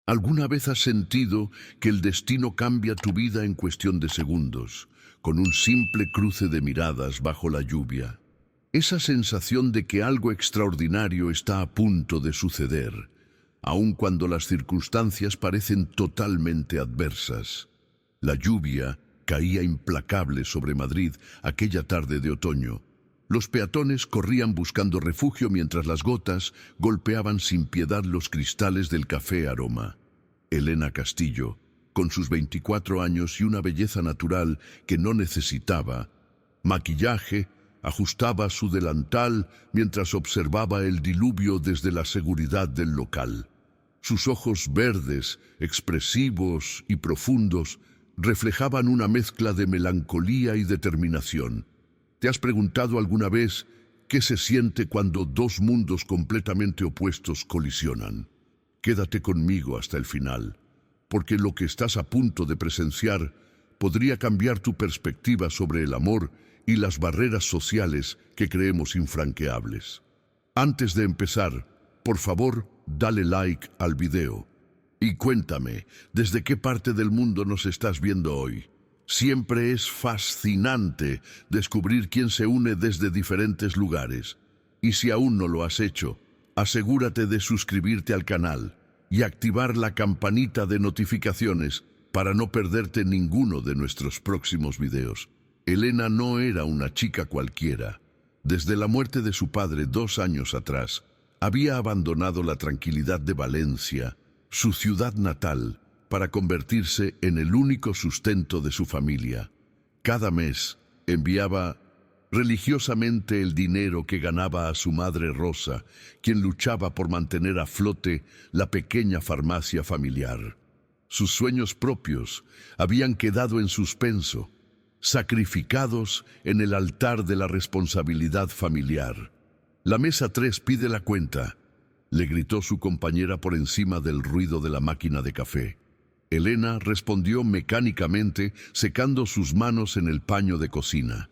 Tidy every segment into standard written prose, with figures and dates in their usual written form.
¿Alguna vez has sentido que el destino cambia tu vida en cuestión de segundos, con un simple cruce de miradas bajo la lluvia? Esa sensación de que algo extraordinario está a punto de suceder, aun cuando las circunstancias parecen totalmente adversas. La lluvia caía implacable sobre Madrid aquella tarde de otoño. Los peatones corrían buscando refugio mientras las gotas golpeaban sin piedad los cristales del Café Aroma. Elena Castillo, con sus 24 años y una belleza natural que no necesitaba maquillaje, ajustaba su delantal mientras observaba el diluvio desde la seguridad del local. Sus ojos verdes, expresivos y profundos, reflejaban una mezcla de melancolía y determinación. ¿Te has preguntado alguna vez qué se siente cuando dos mundos completamente opuestos colisionan? Quédate conmigo hasta el final, porque lo que estás a punto de presenciar podría cambiar tu perspectiva sobre el amor y las barreras sociales que creemos infranqueables. Antes de empezar, por favor, dale like al video y cuéntame, ¿desde qué parte del mundo nos estás viendo hoy? Siempre es fascinante descubrir quién se une desde diferentes lugares. Y si aún no lo has hecho, asegúrate de suscribirte al canal y activar la campanita de notificaciones para no perderte ninguno de nuestros próximos videos. Elena no era una chica cualquiera. Desde la muerte de su padre 2 años atrás, había abandonado la tranquilidad de Valencia, su ciudad natal, para convertirse en el único sustento de su familia. Cada mes enviaba religiosamente el dinero que ganaba a su madre Rosa, quien luchaba por mantener a flote la pequeña farmacia familiar. Sus sueños propios habían quedado en suspenso, sacrificados en el altar de la responsabilidad familiar. «La mesa 3 pide la cuenta», le gritó su compañera por encima del ruido de la máquina de café. Elena respondió mecánicamente, secando sus manos en el paño de cocina.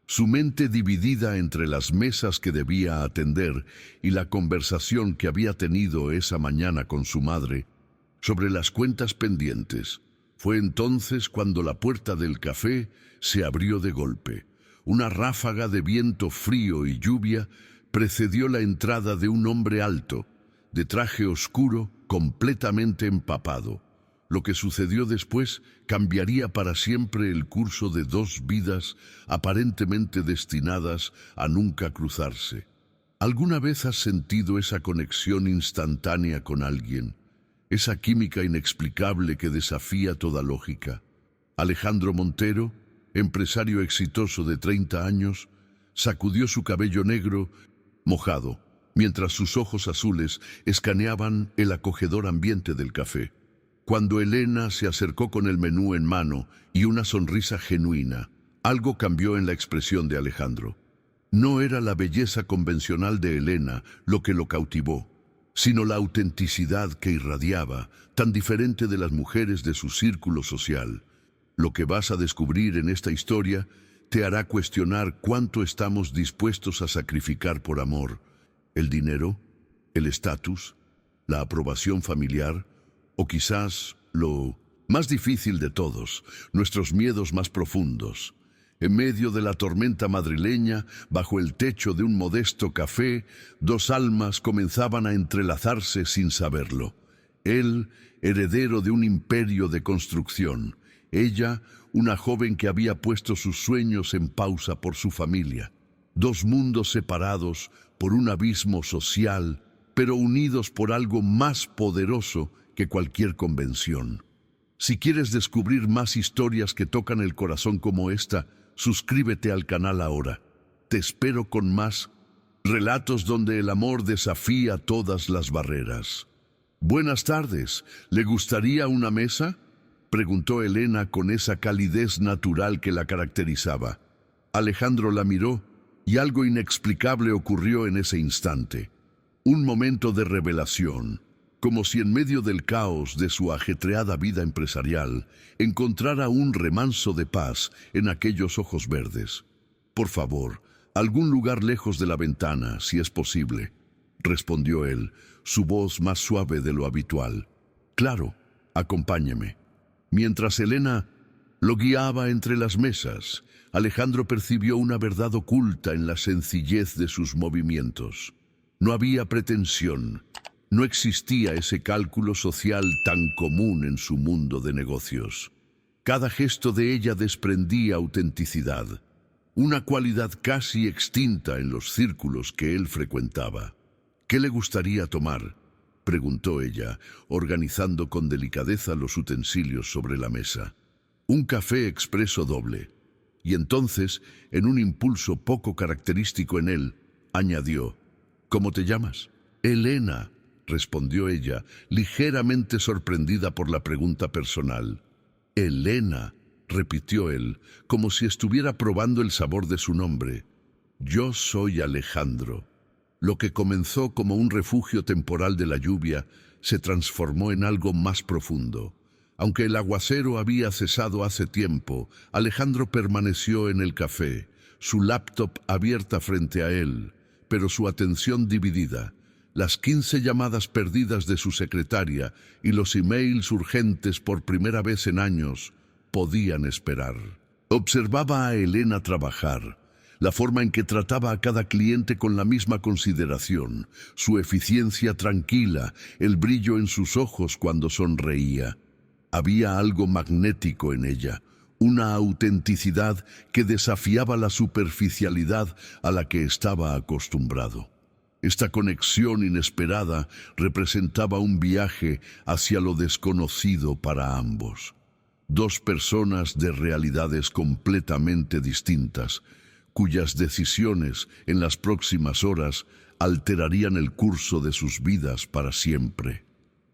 Su mente dividida entre las mesas que debía atender y la conversación que había tenido esa mañana con su madre sobre las cuentas pendientes. Fue entonces cuando la puerta del café se abrió de golpe. Una ráfaga de viento frío y lluvia precedió la entrada de un hombre alto, de traje oscuro, completamente empapado. Lo que sucedió después cambiaría para siempre el curso de 2 vidas aparentemente destinadas a nunca cruzarse. ¿Alguna vez has sentido esa conexión instantánea con alguien? Esa química inexplicable que desafía toda lógica. Alejandro Montero, empresario exitoso de 30 años, sacudió su cabello negro, mojado, mientras sus ojos azules escaneaban el acogedor ambiente del café. Cuando Elena se acercó con el menú en mano y una sonrisa genuina, algo cambió en la expresión de Alejandro. No era la belleza convencional de Elena lo que lo cautivó, sino la autenticidad que irradiaba, tan diferente de las mujeres de su círculo social. Lo que vas a descubrir en esta historia te hará cuestionar cuánto estamos dispuestos a sacrificar por amor. El dinero, el estatus, la aprobación familiar, o quizás lo más difícil de todos, nuestros miedos más profundos. En medio de la tormenta madrileña, bajo el techo de un modesto café, 2 almas comenzaban a entrelazarse sin saberlo. Él, heredero de un imperio de construcción. Ella, una joven que había puesto sus sueños en pausa por su familia. 2 mundos separados por un abismo social, pero unidos por algo más poderoso que cualquier convención. Si quieres descubrir más historias que tocan el corazón como esta, suscríbete al canal ahora. Te espero con más relatos donde el amor desafía todas las barreras. Buenas tardes, ¿le gustaría una mesa?, preguntó Elena con esa calidez natural que la caracterizaba. Alejandro la miró y algo inexplicable ocurrió en ese instante. Un momento de revelación, como si en medio del caos de su ajetreada vida empresarial encontrara un remanso de paz en aquellos ojos verdes. «Por favor, algún lugar lejos de la ventana, si es posible», respondió él, su voz más suave de lo habitual. Claro, acompáñeme. Mientras Elena lo guiaba entre las mesas, Alejandro percibió una verdad oculta en la sencillez de sus movimientos. No había pretensión, no existía ese cálculo social tan común en su mundo de negocios. Cada gesto de ella desprendía autenticidad, una cualidad casi extinta en los círculos que él frecuentaba. ¿Qué le gustaría tomar?, preguntó ella, organizando con delicadeza los utensilios sobre la mesa. Un café expreso doble. Y entonces, en un impulso poco característico en él, añadió: ¿Cómo te llamas? Elena, respondió ella, ligeramente sorprendida por la pregunta personal. Elena, repitió él, como si estuviera probando el sabor de su nombre. Yo soy Alejandro. Lo que comenzó como un refugio temporal de la lluvia se transformó en algo más profundo. Aunque el aguacero había cesado hace tiempo, Alejandro permaneció en el café, su laptop abierta frente a él, pero su atención dividida. Las 15 llamadas perdidas de su secretaria y los emails urgentes por primera vez en años podían esperar. Observaba a Elena trabajar, la forma en que trataba a cada cliente con la misma consideración, su eficiencia tranquila, el brillo en sus ojos cuando sonreía. Había algo magnético en ella, una autenticidad que desafiaba la superficialidad a la que estaba acostumbrado. Esta conexión inesperada representaba un viaje hacia lo desconocido para ambos. Dos personas de realidades completamente distintas, cuyas decisiones en las próximas horas alterarían el curso de sus vidas para siempre.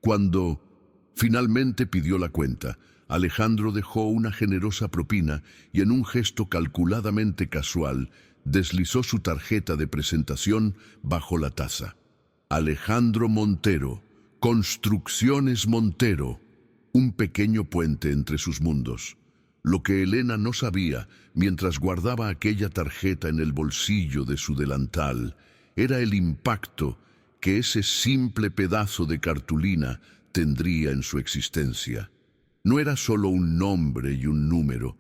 Cuando finalmente pidió la cuenta, Alejandro dejó una generosa propina y en un gesto calculadamente casual deslizó su tarjeta de presentación bajo la taza. Alejandro Montero, Construcciones Montero, un pequeño puente entre sus mundos. Lo que Elena no sabía, mientras guardaba aquella tarjeta en el bolsillo de su delantal, era el impacto que ese simple pedazo de cartulina tendría en su existencia. No era solo un nombre y un número,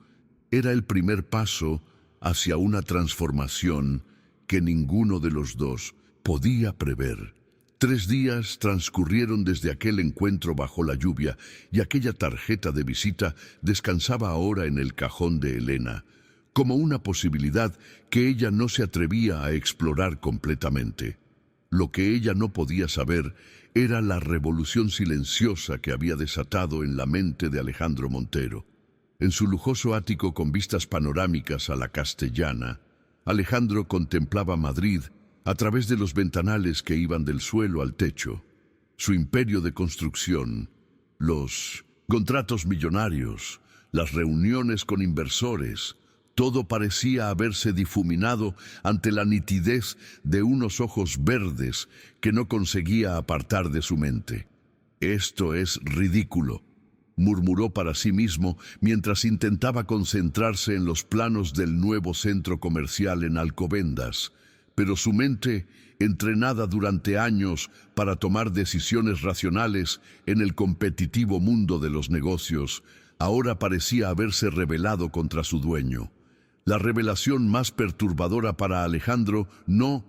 era el primer paso hacia una transformación que ninguno de los dos podía prever. 3 días transcurrieron desde aquel encuentro bajo la lluvia y aquella tarjeta de visita descansaba ahora en el cajón de Elena, como una posibilidad que ella no se atrevía a explorar completamente. Lo que ella no podía saber era la revolución silenciosa que había desatado en la mente de Alejandro Montero. En su lujoso ático con vistas panorámicas a la Castellana, Alejandro contemplaba Madrid a través de los ventanales que iban del suelo al techo. Su imperio de construcción, los contratos millonarios, las reuniones con inversores, todo parecía haberse difuminado ante la nitidez de unos ojos verdes que no conseguía apartar de su mente. «Esto es ridículo», murmuró para sí mismo mientras intentaba concentrarse en los planos del nuevo centro comercial en Alcobendas, pero su mente, entrenada durante años para tomar decisiones racionales en el competitivo mundo de los negocios, ahora parecía haberse rebelado contra su dueño. La revelación más perturbadora para Alejandro no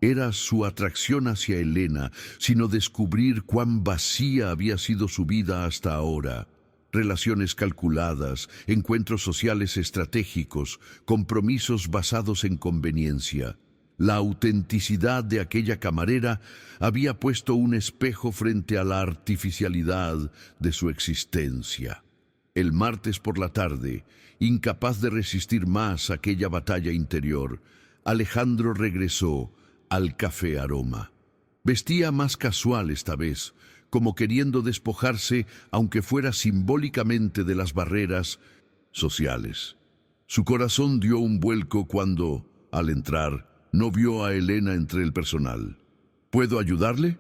era su atracción hacia Elena, sino descubrir cuán vacía había sido su vida hasta ahora. Relaciones calculadas, encuentros sociales estratégicos, compromisos basados en conveniencia. La autenticidad de aquella camarera había puesto un espejo frente a la artificialidad de su existencia. El martes por la tarde, incapaz de resistir más aquella batalla interior, Alejandro regresó al Café Aroma. Vestía más casual esta vez, como queriendo despojarse, aunque fuera simbólicamente, de las barreras sociales. Su corazón dio un vuelco cuando, al entrar, no vio a Elena entre el personal. ¿Puedo ayudarle?,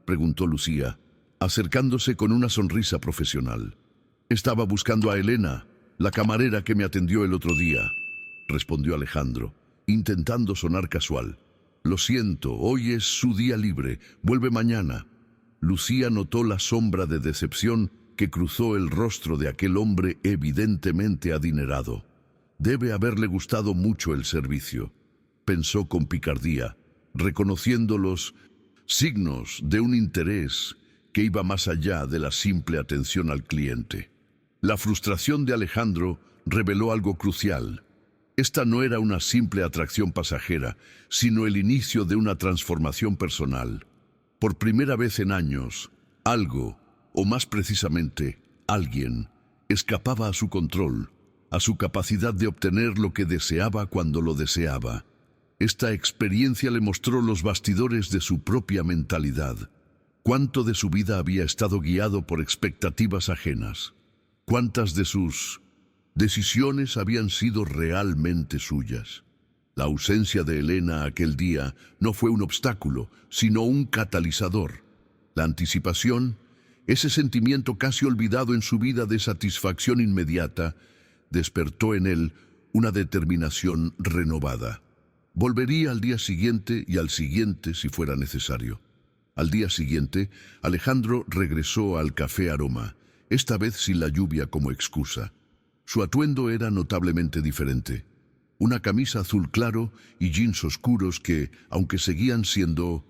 preguntó Lucía, acercándose con una sonrisa profesional. Estaba buscando a Elena, la camarera que me atendió el otro día, respondió Alejandro, intentando sonar casual. Lo siento, hoy es su día libre, vuelve mañana. Lucía notó la sombra de decepción que cruzó el rostro de aquel hombre evidentemente adinerado. Debe haberle gustado mucho el servicio, pensó con picardía, reconociendo los signos de un interés que iba más allá de la simple atención al cliente. La frustración de Alejandro reveló algo crucial. Esta no era una simple atracción pasajera, sino el inicio de una transformación personal. Por primera vez en años, algo, o más precisamente, alguien, escapaba a su control, a su capacidad de obtener lo que deseaba cuando lo deseaba. Esta experiencia le mostró los bastidores de su propia mentalidad. Cuánto de su vida había estado guiado por expectativas ajenas. Cuántas de sus decisiones habían sido realmente suyas. La ausencia de Elena aquel día no fue un obstáculo, sino un catalizador. La anticipación, ese sentimiento casi olvidado en su vida de satisfacción inmediata, despertó en él una determinación renovada. Volvería al día siguiente y al siguiente si fuera necesario. Al día siguiente, Alejandro regresó al Café Aroma, esta vez sin la lluvia como excusa. Su atuendo era notablemente diferente. Una camisa azul claro y jeans oscuros que, aunque seguían siendo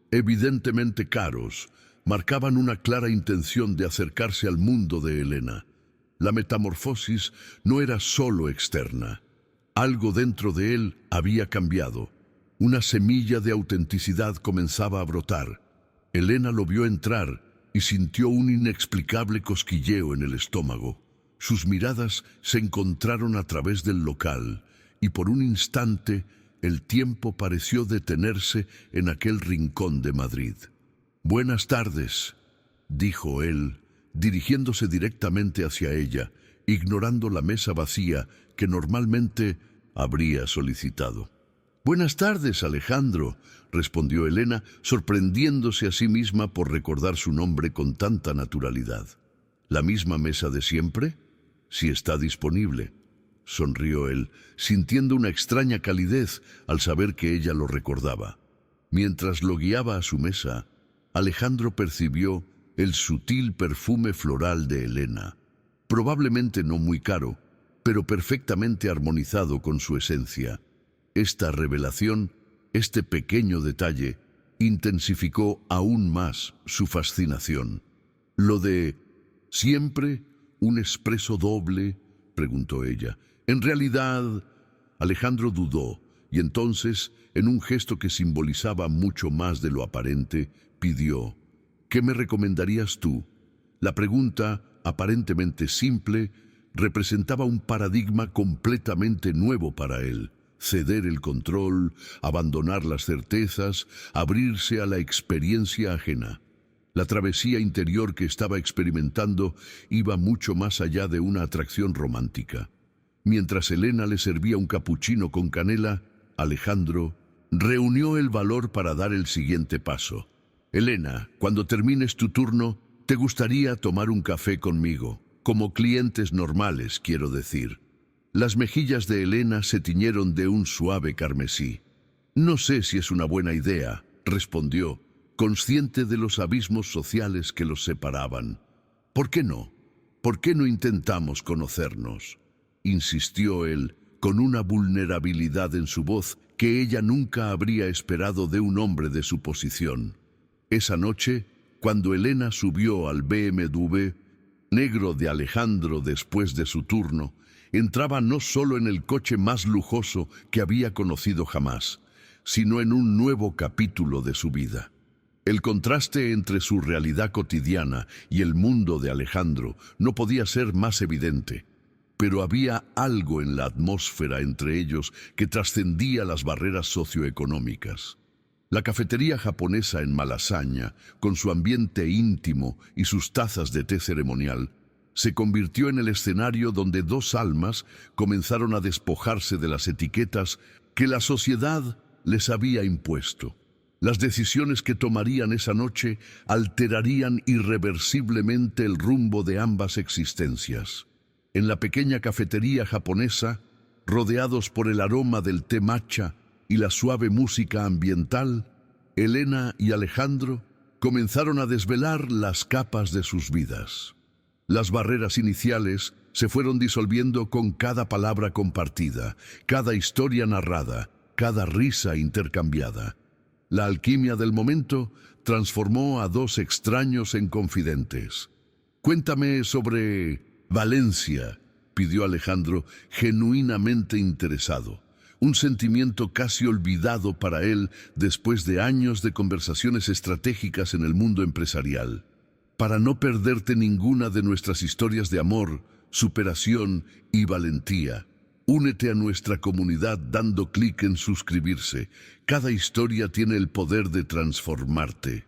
evidentemente caros, marcaban una clara intención de acercarse al mundo de Elena. La metamorfosis no era solo externa. Algo dentro de él había cambiado. Una semilla de autenticidad comenzaba a brotar. Elena lo vio entrar y sintió un inexplicable cosquilleo en el estómago. Sus miradas se encontraron a través del local y por un instante el tiempo pareció detenerse en aquel rincón de Madrid. «Buenas tardes», dijo él, dirigiéndose directamente hacia ella, ignorando la mesa vacía que normalmente habría solicitado. «Buenas tardes, Alejandro», respondió Elena, sorprendiéndose a sí misma por recordar su nombre con tanta naturalidad. «¿La misma mesa de siempre? Si está disponible», sonrió él, sintiendo una extraña calidez al saber que ella lo recordaba. Mientras lo guiaba a su mesa, Alejandro percibió el sutil perfume floral de Elena, probablemente no muy caro, pero perfectamente armonizado con su esencia. Esta revelación, este pequeño detalle, intensificó aún más su fascinación. «¿Lo de siempre un expreso doble?», preguntó ella. «En realidad…» Alejandro dudó, y entonces, en un gesto que simbolizaba mucho más de lo aparente, pidió: «¿Qué me recomendarías tú?». La pregunta, aparentemente simple, representaba un paradigma completamente nuevo para él. Ceder el control, abandonar las certezas, abrirse a la experiencia ajena. La travesía interior que estaba experimentando iba mucho más allá de una atracción romántica. Mientras Elena le servía un capuchino con canela, Alejandro reunió el valor para dar el siguiente paso. «Elena, cuando termines tu turno, ¿te gustaría tomar un café conmigo? Como clientes normales, quiero decir». Las mejillas de Elena se tiñeron de un suave carmesí. «No sé si es una buena idea», respondió, consciente de los abismos sociales que los separaban. «¿Por qué no? ¿Por qué no intentamos conocernos?», insistió él, con una vulnerabilidad en su voz que ella nunca habría esperado de un hombre de su posición. Esa noche, cuando Elena subió al BMW negro de Alejandro después de su turno, entraba no solo en el coche más lujoso que había conocido jamás, sino en un nuevo capítulo de su vida. El contraste entre su realidad cotidiana y el mundo de Alejandro no podía ser más evidente, pero había algo en la atmósfera entre ellos que trascendía las barreras socioeconómicas. La cafetería japonesa en Malasaña, con su ambiente íntimo y sus tazas de té ceremonial, se convirtió en el escenario donde dos almas comenzaron a despojarse de las etiquetas que la sociedad les había impuesto. Las decisiones que tomarían esa noche alterarían irreversiblemente el rumbo de ambas existencias. En la pequeña cafetería japonesa, rodeados por el aroma del té matcha y la suave música ambiental, Elena y Alejandro comenzaron a desvelar las capas de sus vidas. Las barreras iniciales se fueron disolviendo con cada palabra compartida, cada historia narrada, cada risa intercambiada. La alquimia del momento transformó a dos extraños en confidentes. «Cuéntame sobre Valencia», pidió Alejandro, genuinamente interesado. Un sentimiento casi olvidado para él después de años de conversaciones estratégicas en el mundo empresarial. «Para no perderte ninguna de nuestras historias de amor, superación y valentía, únete a nuestra comunidad dando clic en suscribirse. Cada historia tiene el poder de transformarte».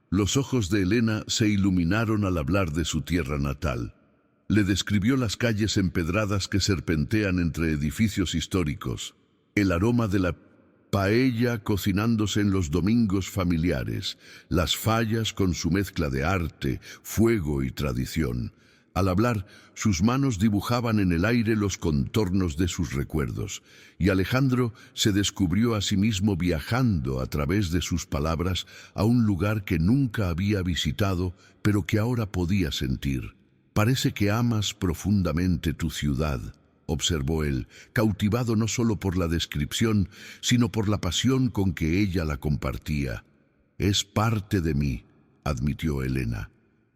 Los ojos de Elena se iluminaron al hablar de su tierra natal. Le describió las calles empedradas que serpentean entre edificios históricos, el aroma de la paella cocinándose en los domingos familiares, las fallas con su mezcla de arte, fuego y tradición. Al hablar, sus manos dibujaban en el aire los contornos de sus recuerdos, y Alejandro se descubrió a sí mismo viajando a través de sus palabras a un lugar que nunca había visitado, pero que ahora podía sentir. «Parece que amas profundamente tu ciudad», observó él, cautivado no solo por la descripción, sino por la pasión con que ella la compartía. «Es parte de mí», admitió Elena.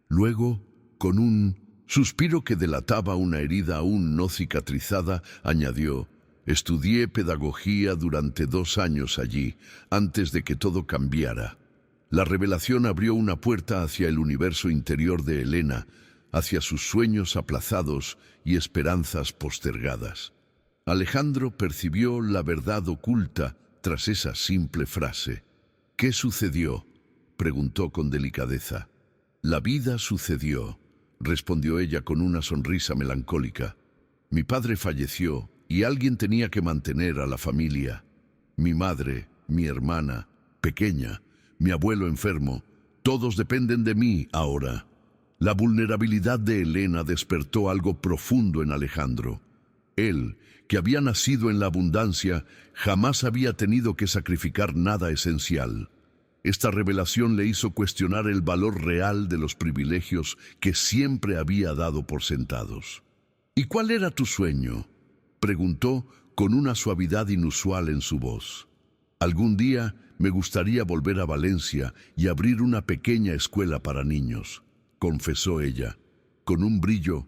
Luego, con un suspiro que delataba una herida aún no cicatrizada, añadió: «Estudié pedagogía durante 2 años allí, antes de que todo cambiara». La revelación abrió una puerta hacia el universo interior de Elena, hacia sus sueños aplazados y esperanzas postergadas. Alejandro percibió la verdad oculta tras esa simple frase. «¿Qué sucedió?», preguntó con delicadeza. «La vida sucedió», respondió ella con una sonrisa melancólica. «Mi padre falleció y alguien tenía que mantener a la familia. Mi madre, mi hermana, pequeña, mi abuelo enfermo, todos dependen de mí ahora». La vulnerabilidad de Elena despertó algo profundo en Alejandro. Él, que había nacido en la abundancia, jamás había tenido que sacrificar nada esencial. Esta revelación le hizo cuestionar el valor real de los privilegios que siempre había dado por sentados. «¿Y cuál era tu sueño?», preguntó con una suavidad inusual en su voz. «Algún día me gustaría volver a Valencia y abrir una pequeña escuela para niños», confesó ella, con un brillo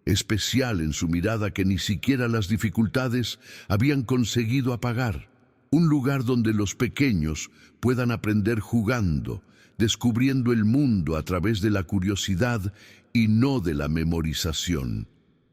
especial en su mirada que ni siquiera las dificultades habían conseguido apagar. «Un lugar donde los pequeños puedan aprender jugando, descubriendo el mundo a través de la curiosidad y no de la memorización».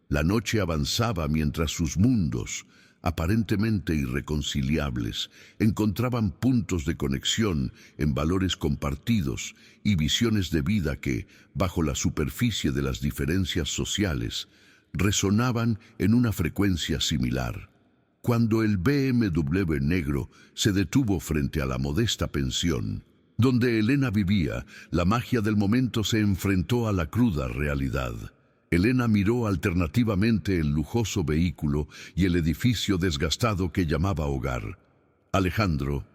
La noche avanzaba mientras sus mundos, aparentemente irreconciliables, encontraban puntos de conexión en valores compartidos y visiones de vida que, bajo la superficie de las diferencias sociales, resonaban en una frecuencia similar. Cuando el BMW negro se detuvo frente a la modesta pensión, donde Elena vivía, la magia del momento se enfrentó a la cruda realidad. Elena miró alternativamente el lujoso vehículo y el edificio desgastado que llamaba hogar. «Alejandro,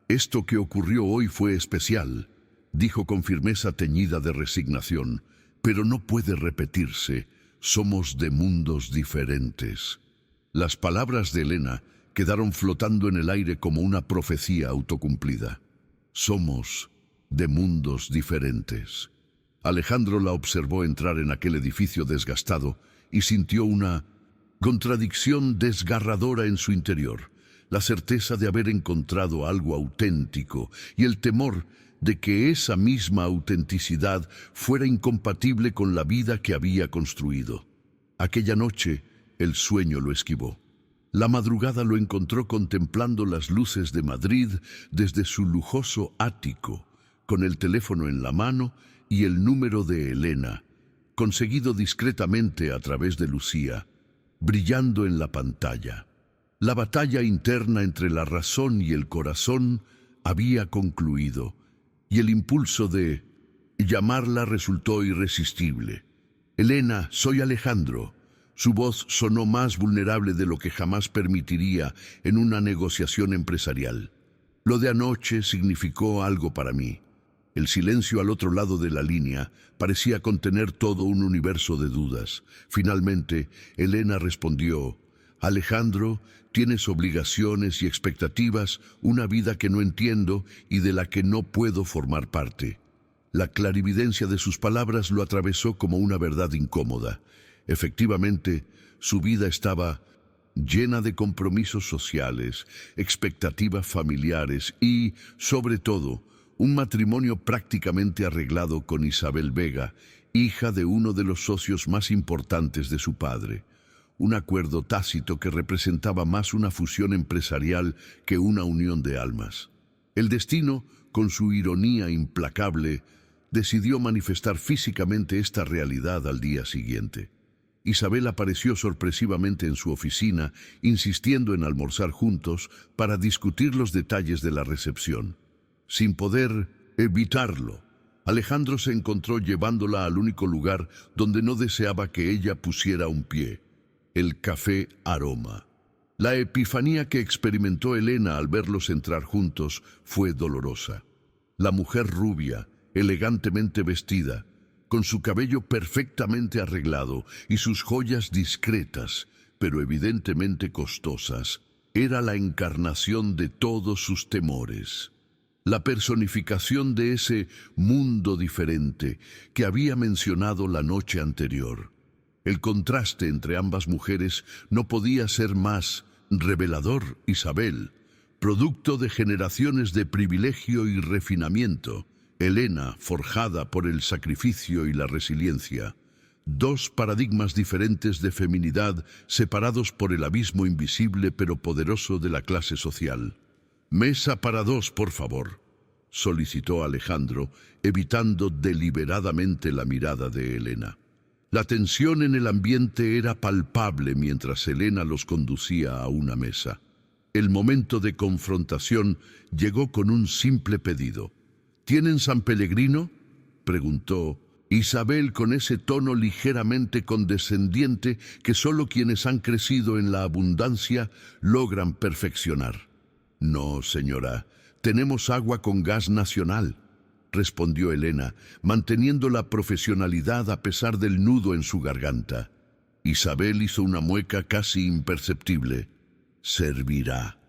esto que ocurrió hoy fue especial», dijo con firmeza teñida de resignación, «pero no puede repetirse. Somos de mundos diferentes». Las palabras de Elena quedaron flotando en el aire como una profecía autocumplida. «Somos de mundos diferentes». Alejandro la observó entrar en aquel edificio desgastado y sintió una contradicción desgarradora en su interior, la certeza de haber encontrado algo auténtico y el temor de que esa misma autenticidad fuera incompatible con la vida que había construido. Aquella noche, el sueño lo esquivó. La madrugada lo encontró contemplando las luces de Madrid desde su lujoso ático, con el teléfono en la mano y el número de Elena, conseguido discretamente a través de Lucía, brillando en la pantalla. La batalla interna entre la razón y el corazón había concluido, y el impulso de llamarla resultó irresistible. «Elena, soy Alejandro». Su voz sonó más vulnerable de lo que jamás permitiría en una negociación empresarial. «Lo de anoche significó algo para mí. El silencio al otro lado de la línea parecía contener todo un universo de dudas. Finalmente, Elena respondió: Alejandro, tienes obligaciones y expectativas, una vida que no entiendo y de la que no puedo formar parte. La clarividencia de sus palabras lo atravesó como una verdad incómoda. Efectivamente, su vida estaba llena de compromisos sociales, expectativas familiares y, sobre todo, un matrimonio prácticamente arreglado con Isabel Vega, hija de uno de los socios más importantes de su padre. Un acuerdo tácito que representaba más una fusión empresarial que una unión de almas. El destino, con su ironía implacable, decidió manifestar físicamente esta realidad al día siguiente. Isabel apareció sorpresivamente en su oficina, insistiendo en almorzar juntos para discutir los detalles de la recepción. Sin poder evitarlo, Alejandro se encontró llevándola al único lugar donde no deseaba que ella pusiera un pie: el Café Aroma. La epifanía que experimentó Elena al verlos entrar juntos fue dolorosa. La mujer rubia, elegantemente vestida, con su cabello perfectamente arreglado y sus joyas discretas, pero evidentemente costosas, era la encarnación de todos sus temores. La personificación de ese mundo diferente que había mencionado la noche anterior. El contraste entre ambas mujeres no podía ser más revelador. Isabel, producto de generaciones de privilegio y refinamiento; Elena, forjada por el sacrificio y la resiliencia. Dos paradigmas diferentes de feminidad separados por el abismo invisible pero poderoso de la clase social. «Mesa para dos, por favor», solicitó Alejandro, evitando deliberadamente la mirada de Elena. La tensión en el ambiente era palpable mientras Elena los conducía a una mesa. El momento de confrontación llegó con un simple pedido. «¿Tienen San Pellegrino?», preguntó Isabel con ese tono ligeramente condescendiente que solo quienes han crecido en la abundancia logran perfeccionar. «No, señora, tenemos agua con gas nacional», respondió Elena, manteniendo la profesionalidad a pesar del nudo en su garganta. Isabel hizo una mueca casi imperceptible. «Servirá».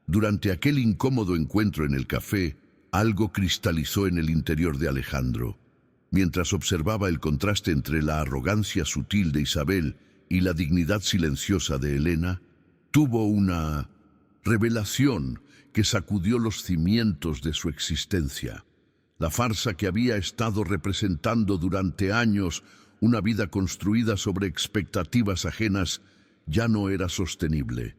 Durante aquel incómodo encuentro en el café, algo cristalizó en el interior de Alejandro. Mientras observaba el contraste entre la arrogancia sutil de Isabel y la dignidad silenciosa de Elena, tuvo una revelación que sacudió los cimientos de su existencia. La farsa que había estado representando durante años, una vida construida sobre expectativas ajenas, ya no era sostenible.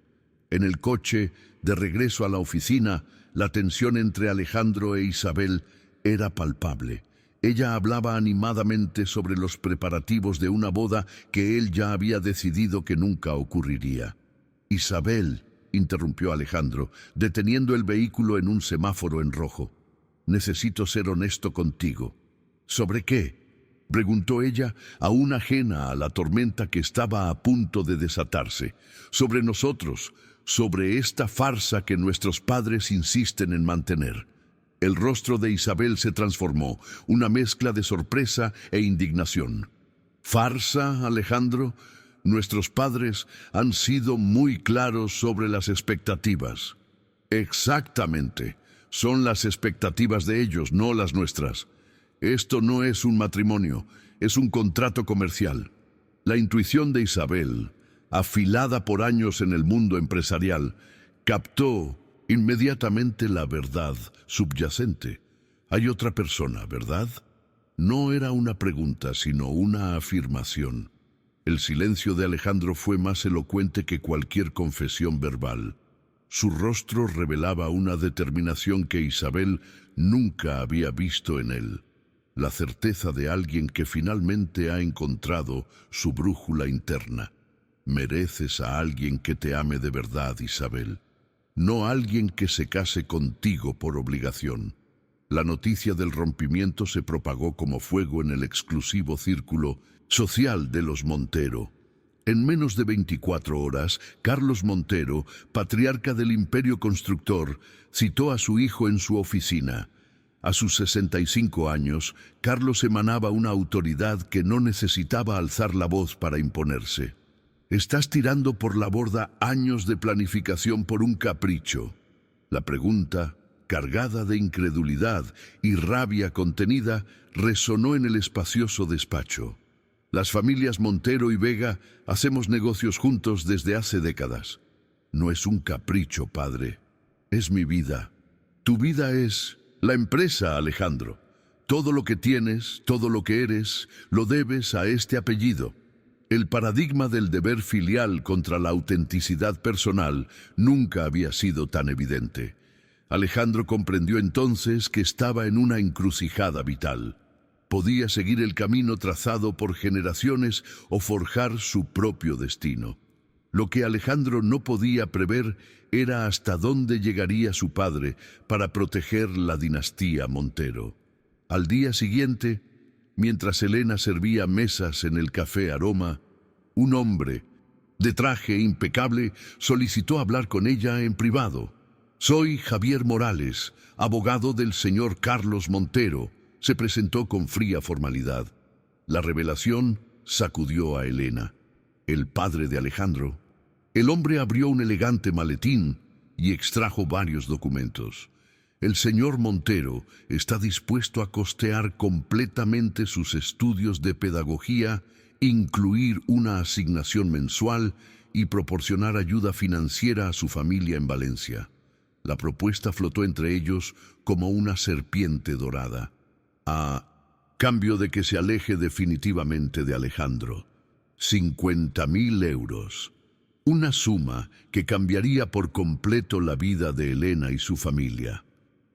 En el coche, de regreso a la oficina, la tensión entre Alejandro e Isabel era palpable. Ella hablaba animadamente sobre los preparativos de una boda que él ya había decidido que nunca ocurriría. «Isabel», interrumpió Alejandro, deteniendo el vehículo en un semáforo en rojo, «necesito ser honesto contigo». «¿Sobre qué?», preguntó ella, aún ajena a la tormenta que estaba a punto de desatarse. «Sobre nosotros, sobre esta farsa que nuestros padres insisten en mantener». El rostro de Isabel se transformó, una mezcla de sorpresa e indignación. «¿Farsa, Alejandro? Nuestros padres han sido muy claros sobre las expectativas». «Exactamente. Son las expectativas de ellos, no las nuestras. Esto no es un matrimonio, es un contrato comercial». La intuición de Isabel, afilada por años en el mundo empresarial, captó inmediatamente la verdad subyacente. «Hay otra persona, ¿verdad?». No era una pregunta, sino una afirmación. El silencio de Alejandro fue más elocuente que cualquier confesión verbal. Su rostro revelaba una determinación que Isabel nunca había visto en él. La certeza de alguien que finalmente ha encontrado su brújula interna. «Mereces a alguien que te ame de verdad, Isabel. No alguien que se case contigo por obligación». La noticia del rompimiento se propagó como fuego en el exclusivo círculo social de los Montero. En menos de 24 horas, Carlos Montero, patriarca del imperio constructor, citó a su hijo en su oficina. A sus 65 años, Carlos emanaba una autoridad que no necesitaba alzar la voz para imponerse. Estás tirando por la borda años de planificación por un capricho. La pregunta, cargada de incredulidad y rabia contenida, resonó en el espacioso despacho. Las familias Montero y Vega hacemos negocios juntos desde hace décadas. No es un capricho, padre. Es mi vida. Tu vida es la empresa, Alejandro. Todo lo que tienes, todo lo que eres, lo debes a este apellido. El paradigma del deber filial contra la autenticidad personal nunca había sido tan evidente. Alejandro comprendió entonces que estaba en una encrucijada vital. Podía seguir el camino trazado por generaciones o forjar su propio destino. Lo que Alejandro no podía prever era hasta dónde llegaría su padre para proteger la dinastía Montero. Al día siguiente, mientras Elena servía mesas en el Café Aroma, un hombre, de traje impecable, solicitó hablar con ella en privado. «Soy Javier Morales, abogado del señor Carlos Montero», se presentó con fría formalidad. La revelación sacudió a Elena. El padre de Alejandro. El hombre abrió un elegante maletín y extrajo varios documentos. El señor Montero está dispuesto a costear completamente sus estudios de pedagogía, incluir una asignación mensual y proporcionar ayuda financiera a su familia en Valencia. La propuesta flotó entre ellos como una serpiente dorada. A cambio de que se aleje definitivamente de Alejandro. 50.000 euros. Una suma que cambiaría por completo la vida de Elena y su familia.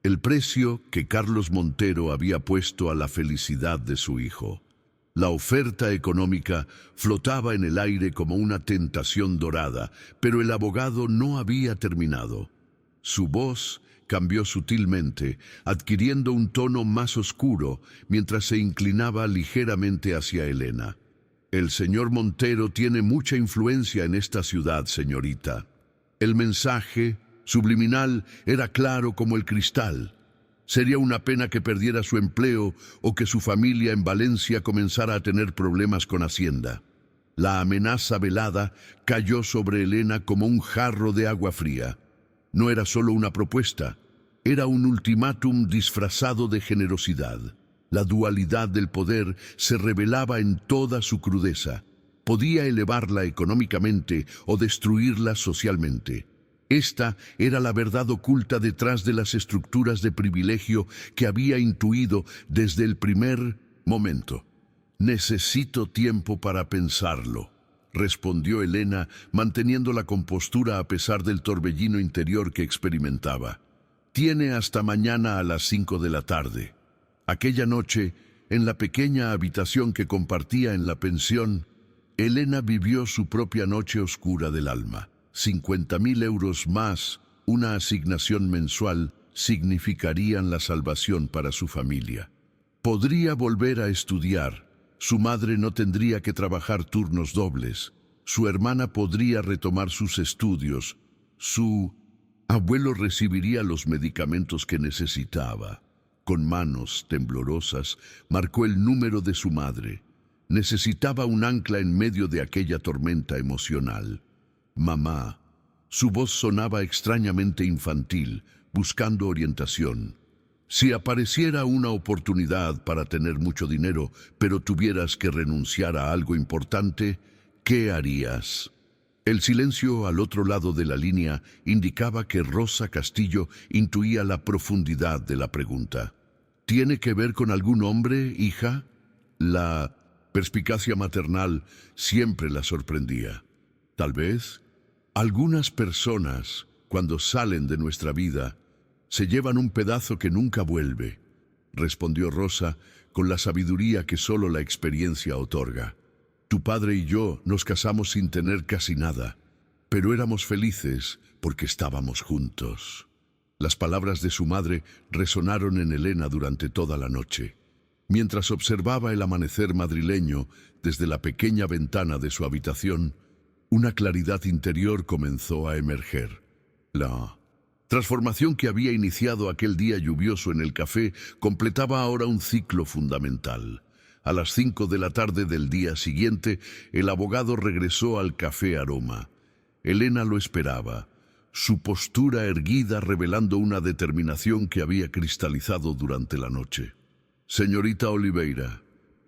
El precio que Carlos Montero había puesto a la felicidad de su hijo. La oferta económica flotaba en el aire como una tentación dorada, pero el abogado no había terminado. Su voz cambió sutilmente, adquiriendo un tono más oscuro, mientras se inclinaba ligeramente hacia Elena. «El señor Montero tiene mucha influencia en esta ciudad, señorita». El mensaje, subliminal, era claro como el cristal. Sería una pena que perdiera su empleo o que su familia en Valencia comenzara a tener problemas con Hacienda. La amenaza velada cayó sobre Elena como un jarro de agua fría. No era solo una propuesta, era un ultimátum disfrazado de generosidad. La dualidad del poder se revelaba en toda su crudeza. Podía elevarla económicamente o destruirla socialmente. Esta era la verdad oculta detrás de las estructuras de privilegio que había intuido desde el primer momento. «Necesito tiempo para pensarlo», respondió Elena, manteniendo la compostura a pesar del torbellino interior que experimentaba. «Tiene hasta mañana a las 5 de la tarde». Aquella noche, en la pequeña habitación que compartía en la pensión, Elena vivió su propia noche oscura del alma. 50.000 euros más, una asignación mensual, significarían la salvación para su familia. Podría volver a estudiar. Su madre no tendría que trabajar turnos dobles. Su hermana podría retomar sus estudios. Su abuelo recibiría los medicamentos que necesitaba. Con manos temblorosas, marcó el número de su madre. Necesitaba un ancla en medio de aquella tormenta emocional. «Mamá». Su voz sonaba extrañamente infantil, buscando orientación. «Si apareciera una oportunidad para tener mucho dinero, pero tuvieras que renunciar a algo importante, ¿qué harías?». El silencio al otro lado de la línea indicaba que Rosa Castillo intuía la profundidad de la pregunta. «¿Tiene que ver con algún hombre, hija?». La perspicacia maternal siempre la sorprendía. «Tal vez. Algunas personas, cuando salen de nuestra vida, se llevan un pedazo que nunca vuelve», respondió Rosa con la sabiduría que solo la experiencia otorga. «Tu padre y yo nos casamos sin tener casi nada, pero éramos felices porque estábamos juntos». Las palabras de su madre resonaron en Elena durante toda la noche. Mientras observaba el amanecer madrileño desde la pequeña ventana de su habitación, una claridad interior comenzó a emerger. La Transformación que había iniciado aquel día lluvioso en el café completaba ahora un ciclo fundamental. A las 5 de la tarde del día siguiente, el abogado regresó al Café Aroma. Elena lo esperaba, su postura erguida revelando una determinación que había cristalizado durante la noche. Señorita Oliveira,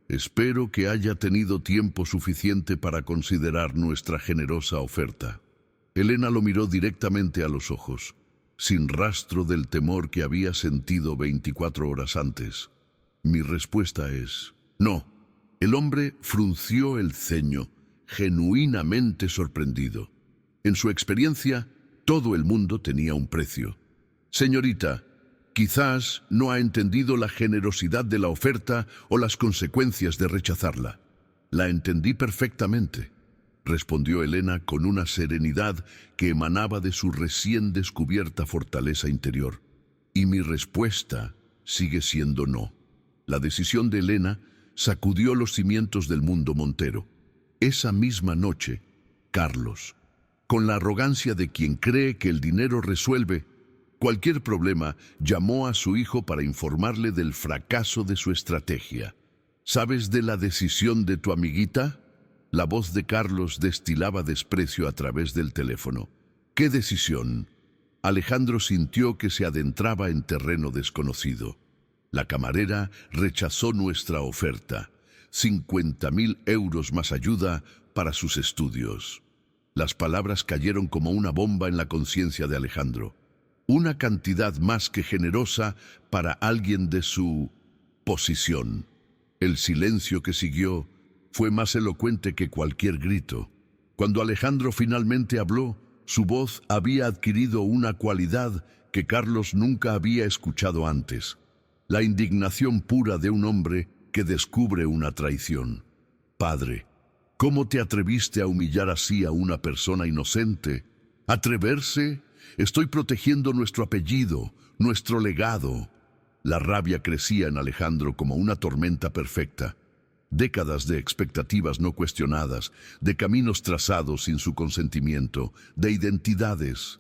espero que haya tenido tiempo suficiente para considerar nuestra generosa oferta. Elena lo miró directamente a los ojos, sin rastro del temor que había sentido 24 horas antes. Mi respuesta es no. El hombre frunció el ceño, genuinamente sorprendido. En su experiencia, todo el mundo tenía un precio. Señorita, quizás no ha entendido la generosidad de la oferta o las consecuencias de rechazarla. La entendí perfectamente, respondió Elena con una serenidad que emanaba de su recién descubierta fortaleza interior. Y mi respuesta sigue siendo no. La decisión de Elena sacudió los cimientos del mundo montero. Esa misma noche, Carlos, con la arrogancia de quien cree que el dinero resuelve cualquier problema, llamó a su hijo para informarle del fracaso de su estrategia. ¿Sabes de la decisión de tu amiguita? La voz de Carlos destilaba desprecio a través del teléfono. ¿Qué decisión? Alejandro sintió que se adentraba en terreno desconocido. La camarera rechazó nuestra oferta. 50.000 euros más ayuda para sus estudios. Las palabras cayeron como una bomba en la conciencia de Alejandro. Una cantidad más que generosa para alguien de su posición. El silencio que siguió fue más elocuente que cualquier grito. Cuando Alejandro finalmente habló, su voz había adquirido una cualidad que Carlos nunca había escuchado antes. La indignación pura de un hombre que descubre una traición. Padre, ¿cómo te atreviste a humillar así a una persona inocente? ¿Atreverse? Estoy protegiendo nuestro apellido, nuestro legado. La rabia crecía en Alejandro como una tormenta perfecta. Décadas de expectativas no cuestionadas, de caminos trazados sin su consentimiento, de identidades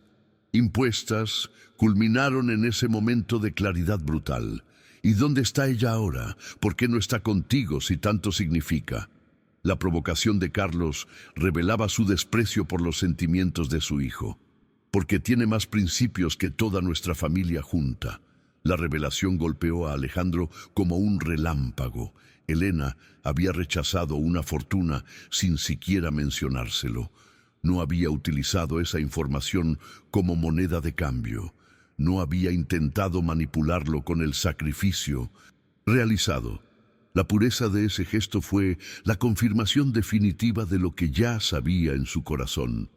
impuestas, culminaron en ese momento de claridad brutal. ¿Y dónde está ella ahora? ¿Por qué no está contigo si tanto significa? La provocación de Carlos revelaba su desprecio por los sentimientos de su hijo. Porque tiene más principios que toda nuestra familia junta. La revelación golpeó a Alejandro como un relámpago. Elena había rechazado una fortuna sin siquiera mencionárselo. No había utilizado esa información como moneda de cambio. No había intentado manipularlo con el sacrificio realizado. La pureza de ese gesto fue la confirmación definitiva de lo que ya sabía en su corazón.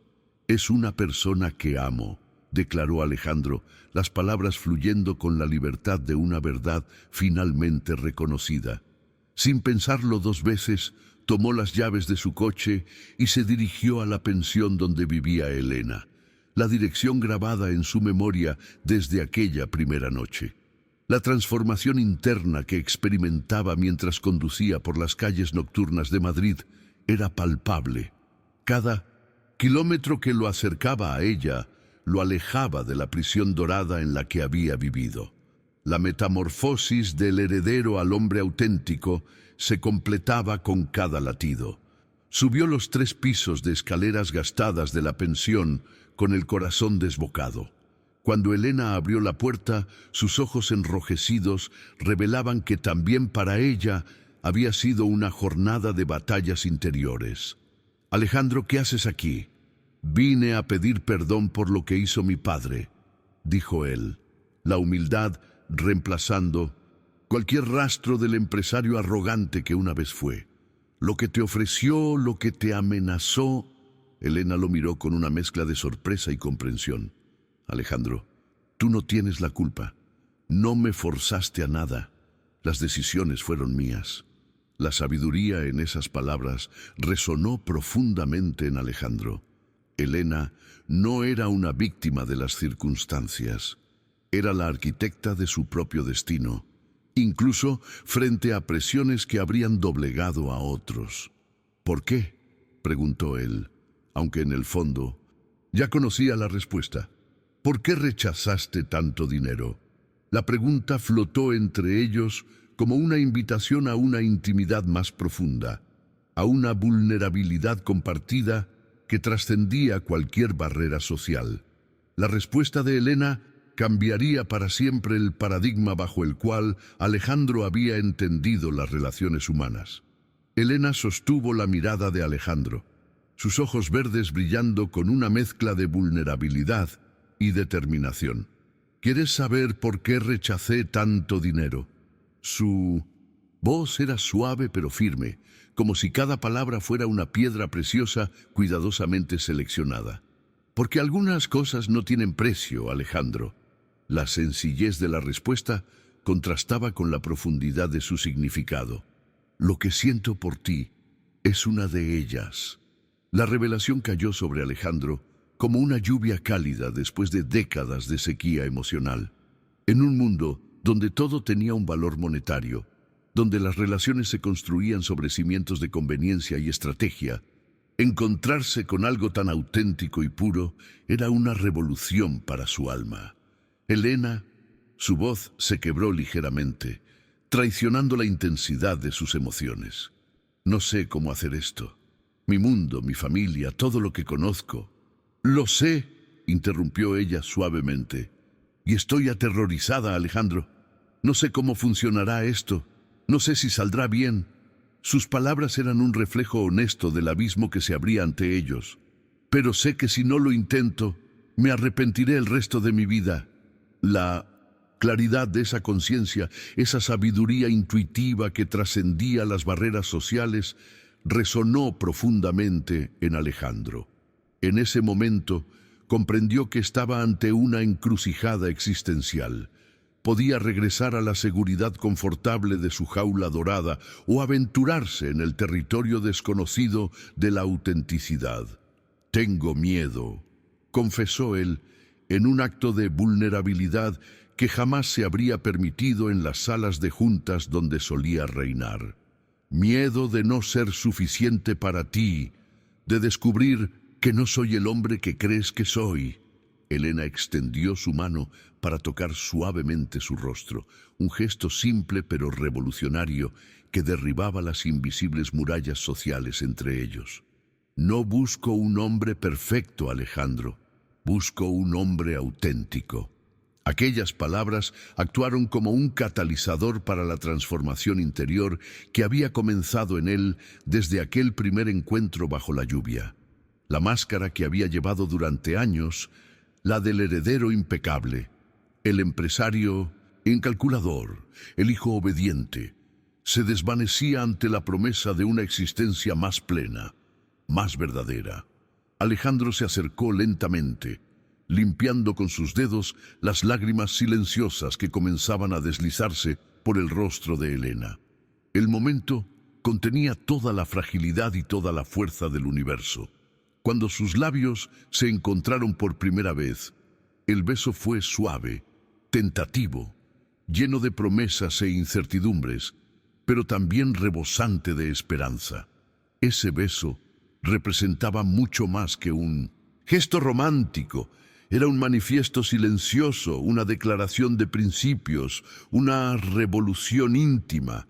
Es una persona que amo, declaró Alejandro, las palabras fluyendo con la libertad de una verdad finalmente reconocida. Sin pensarlo dos veces, tomó las llaves de su coche y se dirigió a la pensión donde vivía Elena. La dirección grabada en su memoria desde aquella primera noche. La transformación interna que experimentaba mientras conducía por las calles nocturnas de Madrid era palpable. Cada kilómetro que lo acercaba a ella lo alejaba de la prisión dorada en la que había vivido. La metamorfosis del heredero al hombre auténtico se completaba con cada latido. Subió los 3 pisos de escaleras gastadas de la pensión con el corazón desbocado. Cuando Elena abrió la puerta, sus ojos enrojecidos revelaban que también para ella había sido una jornada de batallas interiores. Alejandro, ¿qué haces aquí? Vine a pedir perdón por lo que hizo mi padre, dijo él, la humildad reemplazando cualquier rastro del empresario arrogante que una vez fue. Lo que te ofreció, lo que te amenazó. Elena lo miró con una mezcla de sorpresa y comprensión. Alejandro, tú no tienes la culpa. No me forzaste a nada. Las decisiones fueron mías. La sabiduría en esas palabras resonó profundamente en Alejandro. Elena no era una víctima de las circunstancias. Era la arquitecta de su propio destino, incluso frente a presiones que habrían doblegado a otros. ¿Por qué?, preguntó él, aunque en el fondo ya conocía la respuesta. ¿Por qué rechazaste tanto dinero? La pregunta flotó entre ellos como una invitación a una intimidad más profunda, a una vulnerabilidad compartida que trascendía cualquier barrera social. La respuesta de Elena cambiaría para siempre el paradigma bajo el cual Alejandro había entendido las relaciones humanas. Elena sostuvo la mirada de Alejandro, sus ojos verdes brillando con una mezcla de vulnerabilidad y determinación. ¿Quieres saber por qué rechacé tanto dinero? Su voz era suave pero firme, como si cada palabra fuera una piedra preciosa cuidadosamente seleccionada. Porque algunas cosas no tienen precio, Alejandro. La sencillez de la respuesta contrastaba con la profundidad de su significado. Lo que siento por ti es una de ellas. La revelación cayó sobre Alejandro como una lluvia cálida después de décadas de sequía emocional. En un mundo donde todo tenía un valor monetario, donde las relaciones se construían sobre cimientos de conveniencia y estrategia, encontrarse con algo tan auténtico y puro era una revolución para su alma. Elena, su voz se quebró ligeramente, traicionando la intensidad de sus emociones. No sé cómo hacer esto. Mi mundo, mi familia, todo lo que conozco. Lo sé, interrumpió ella suavemente. Y estoy aterrorizada, Alejandro. No sé cómo funcionará esto. No sé si saldrá bien. Sus palabras eran un reflejo honesto del abismo que se abría ante ellos. Pero sé que si no lo intento, me arrepentiré el resto de mi vida. La claridad de esa conciencia, esa sabiduría intuitiva que trascendía las barreras sociales, resonó profundamente en Alejandro. En ese momento, comprendió que estaba ante una encrucijada existencial. Podía regresar a la seguridad confortable de su jaula dorada o aventurarse en el territorio desconocido de la autenticidad. Tengo miedo, confesó él, en un acto de vulnerabilidad que jamás se habría permitido en las salas de juntas donde solía reinar. Miedo de no ser suficiente para ti, de descubrir que no soy el hombre que crees que soy. Elena extendió su mano para tocar suavemente su rostro, un gesto simple pero revolucionario que derribaba las invisibles murallas sociales entre ellos. No busco un hombre perfecto, Alejandro. Busco un hombre auténtico. Aquellas palabras actuaron como un catalizador para la transformación interior que había comenzado en él desde aquel primer encuentro bajo la lluvia. La máscara que había llevado durante años, la del heredero impecable, el empresario incalculador, el hijo obediente, se desvanecía ante la promesa de una existencia más plena, más verdadera. Alejandro se acercó lentamente, limpiando con sus dedos las lágrimas silenciosas que comenzaban a deslizarse por el rostro de Elena. El momento contenía toda la fragilidad y toda la fuerza del universo. Cuando sus labios se encontraron por primera vez, el beso fue suave, tentativo, lleno de promesas e incertidumbres, pero también rebosante de esperanza. Ese beso representaba mucho más que un gesto romántico. Era un manifiesto silencioso, una declaración de principios, una revolución íntima.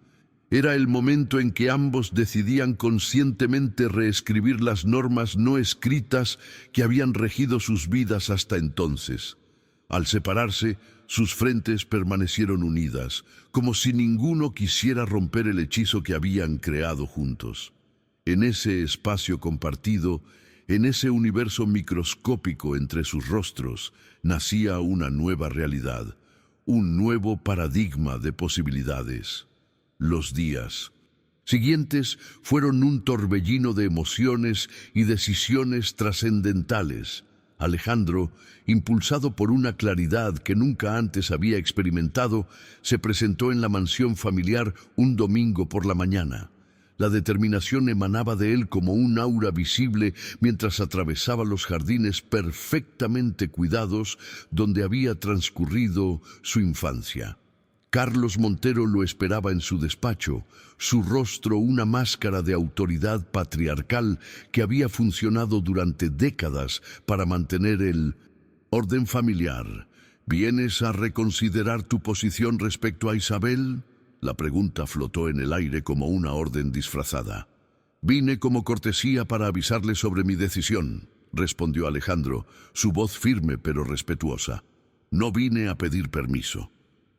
Era el momento en que ambos decidían conscientemente reescribir las normas no escritas que habían regido sus vidas hasta entonces. Al separarse, sus frentes permanecieron unidas, como si ninguno quisiera romper el hechizo que habían creado juntos. En ese espacio compartido, en ese universo microscópico entre sus rostros, nacía una nueva realidad, un nuevo paradigma de posibilidades. Los días siguientes fueron un torbellino de emociones y decisiones trascendentales. Alejandro, impulsado por una claridad que nunca antes había experimentado, se presentó en la mansión familiar un domingo por la mañana. La determinación emanaba de él como un aura visible mientras atravesaba los jardines perfectamente cuidados donde había transcurrido su infancia. Carlos Montero lo esperaba en su despacho, su rostro una máscara de autoridad patriarcal que había funcionado durante décadas para mantener el Orden familiar. ¿Vienes a reconsiderar tu posición respecto a Isabel? La pregunta flotó en el aire como una orden disfrazada. Vine como cortesía para avisarle sobre mi decisión, respondió Alejandro, su voz firme pero respetuosa. No vine a pedir permiso.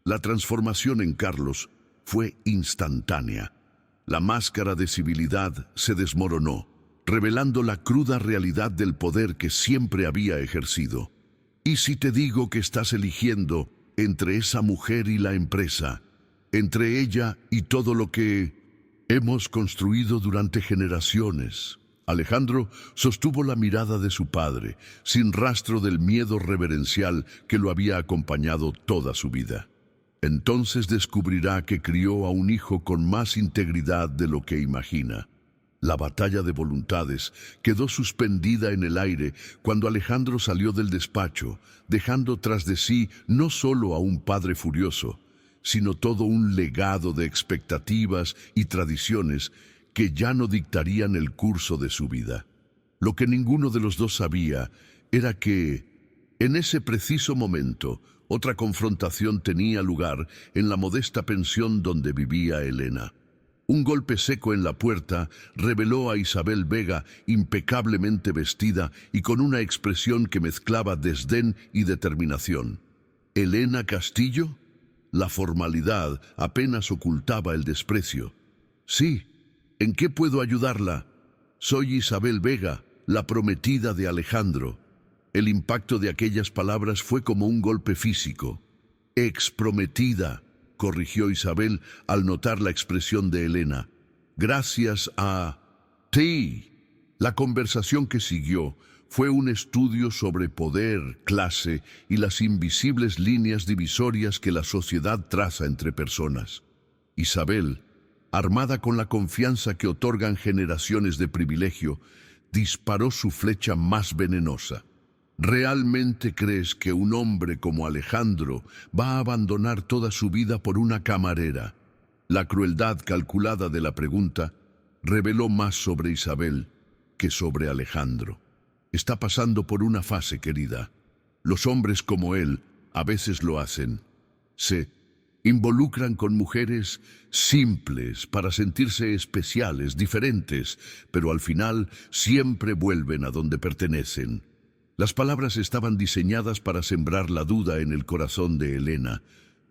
La transformación en Carlos fue instantánea. La máscara de civilidad se desmoronó, revelando la cruda realidad del poder que siempre había ejercido. ¿Y si te digo que estás eligiendo entre esa mujer y la empresa, entre ella y todo lo que hemos construido durante generaciones? Alejandro sostuvo la mirada de su padre, sin rastro del miedo reverencial que lo había acompañado toda su vida. Entonces descubrirá que crió a un hijo con más integridad de lo que imagina. La batalla de voluntades quedó suspendida en el aire cuando Alejandro salió del despacho, dejando tras de sí no solo a un padre furioso, sino todo un legado de expectativas y tradiciones que ya no dictarían el curso de su vida. Lo que ninguno de los dos sabía era que, en ese preciso momento, otra confrontación tenía lugar en la modesta pensión donde vivía Elena. Un golpe seco en la puerta reveló a Isabel Vega impecablemente vestida y con una expresión que mezclaba desdén y determinación. ¿Elena Castillo? La formalidad apenas ocultaba el desprecio. Sí, ¿en qué puedo ayudarla? Soy Isabel Vega, la prometida de Alejandro. El impacto de aquellas palabras fue como un golpe físico. Exprometida, corrigió Isabel al notar la expresión de Elena. Gracias a ti. La conversación que siguió fue un estudio sobre poder, clase y las invisibles líneas divisorias que la sociedad traza entre personas. Isabel, armada con la confianza que otorgan generaciones de privilegio, disparó su flecha más venenosa. ¿Realmente crees que un hombre como Alejandro va a abandonar toda su vida por una camarera? La crueldad calculada de la pregunta reveló más sobre Isabel que sobre Alejandro. Está pasando por una fase, querida. Los hombres como él a veces lo hacen. Se involucran con mujeres simples para sentirse especiales, diferentes, pero al final siempre vuelven a donde pertenecen. Las palabras estaban diseñadas para sembrar la duda en el corazón de Elena,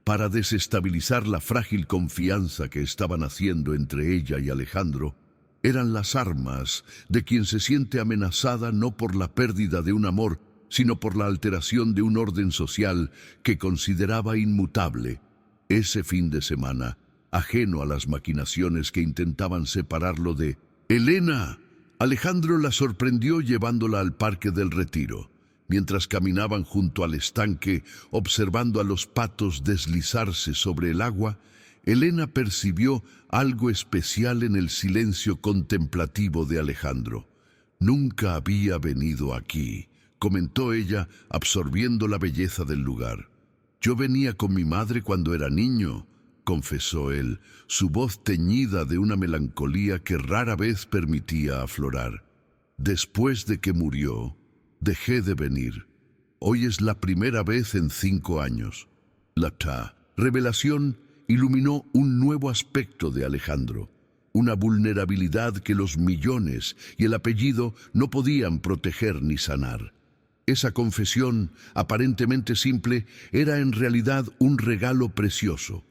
para desestabilizar la frágil confianza que estaban haciendo entre ella y Alejandro. Eran las armas de quien se siente amenazada no por la pérdida de un amor, sino por la alteración de un orden social que consideraba inmutable. Ese fin de semana, ajeno a las maquinaciones que intentaban separarlo de Elena, Alejandro la sorprendió llevándola al Parque del Retiro. Mientras caminaban junto al estanque, observando a los patos deslizarse sobre el agua, Elena percibió algo especial en el silencio contemplativo de Alejandro. Nunca había venido aquí, comentó ella, absorbiendo la belleza del lugar. Yo venía con mi madre cuando era niño, confesó él, su voz teñida de una melancolía que rara vez permitía aflorar. Después de que murió, dejé de venir. Hoy es la primera vez en 5 años. La revelación iluminó un nuevo aspecto de Alejandro, una vulnerabilidad que los millones y el apellido no podían proteger ni sanar. Esa confesión, aparentemente simple, era en realidad un regalo precioso.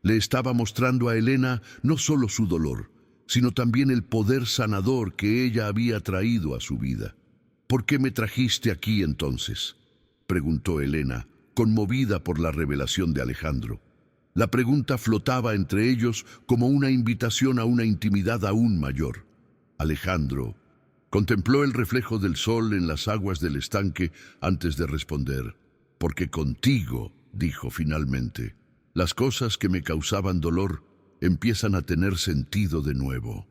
Le estaba mostrando a Elena no solo su dolor, sino también el poder sanador que ella había traído a su vida. ¿Por qué me trajiste aquí entonces?, preguntó Elena, conmovida por la revelación de Alejandro. La pregunta flotaba entre ellos como una invitación a una intimidad aún mayor. Alejandro contempló el reflejo del sol en las aguas del estanque antes de responder. Porque contigo, dijo finalmente, las cosas que me causaban dolor empiezan a tener sentido de nuevo.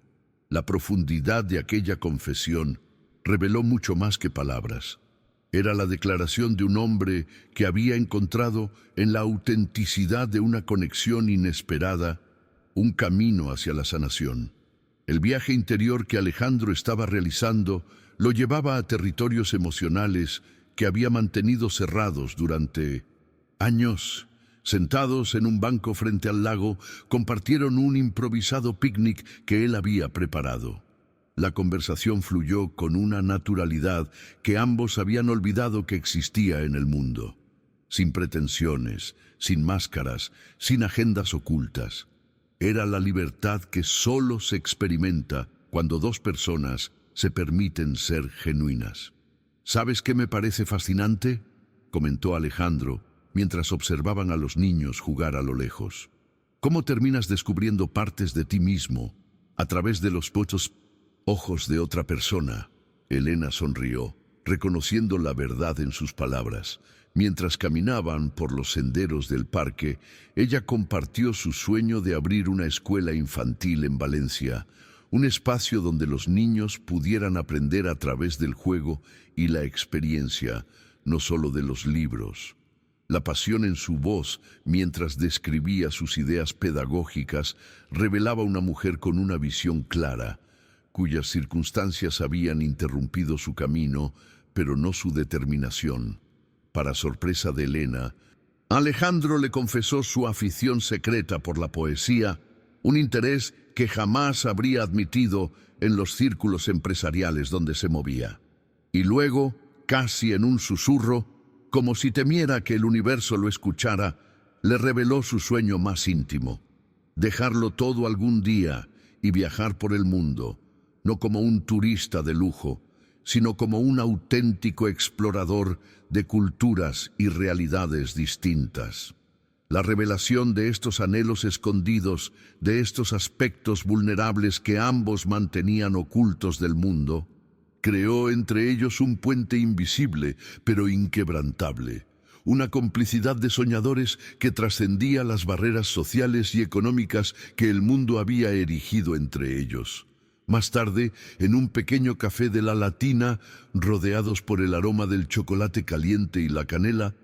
La profundidad de aquella confesión reveló mucho más que palabras. Era la declaración de un hombre que había encontrado en la autenticidad de una conexión inesperada un camino hacia la sanación. El viaje interior que Alejandro estaba realizando lo llevaba a territorios emocionales que había mantenido cerrados durante años. Sentados en un banco frente al lago, compartieron un improvisado picnic que él había preparado. La conversación fluyó con una naturalidad que ambos habían olvidado que existía en el mundo. Sin pretensiones, sin máscaras, sin agendas ocultas. Era la libertad que solo se experimenta cuando dos personas se permiten ser genuinas. ¿Sabes qué me parece fascinante?, comentó Alejandro, mientras observaban a los niños jugar a lo lejos. ¿Cómo terminas descubriendo partes de ti mismo a través de los ojos de otra persona? Elena sonrió, reconociendo la verdad en sus palabras. Mientras caminaban por los senderos del parque, ella compartió su sueño de abrir una escuela infantil en Valencia, un espacio donde los niños pudieran aprender a través del juego y la experiencia, no solo de los libros. La pasión en su voz, mientras describía sus ideas pedagógicas, revelaba una mujer con una visión clara, cuyas circunstancias habían interrumpido su camino, pero no su determinación. Para sorpresa de Elena, Alejandro le confesó su afición secreta por la poesía, un interés que jamás habría admitido en los círculos empresariales donde se movía. Y luego, casi en un susurro, como si temiera que el universo lo escuchara, le reveló su sueño más íntimo: dejarlo todo algún día y viajar por el mundo, no como un turista de lujo, sino como un auténtico explorador de culturas y realidades distintas. La revelación de estos anhelos escondidos, de estos aspectos vulnerables que ambos mantenían ocultos del mundo, creó entre ellos un puente invisible, pero inquebrantable, una complicidad de soñadores que trascendía las barreras sociales y económicas que el mundo había erigido entre ellos. Más tarde, en un pequeño café de La Latina, rodeados por el aroma del chocolate caliente y la canela,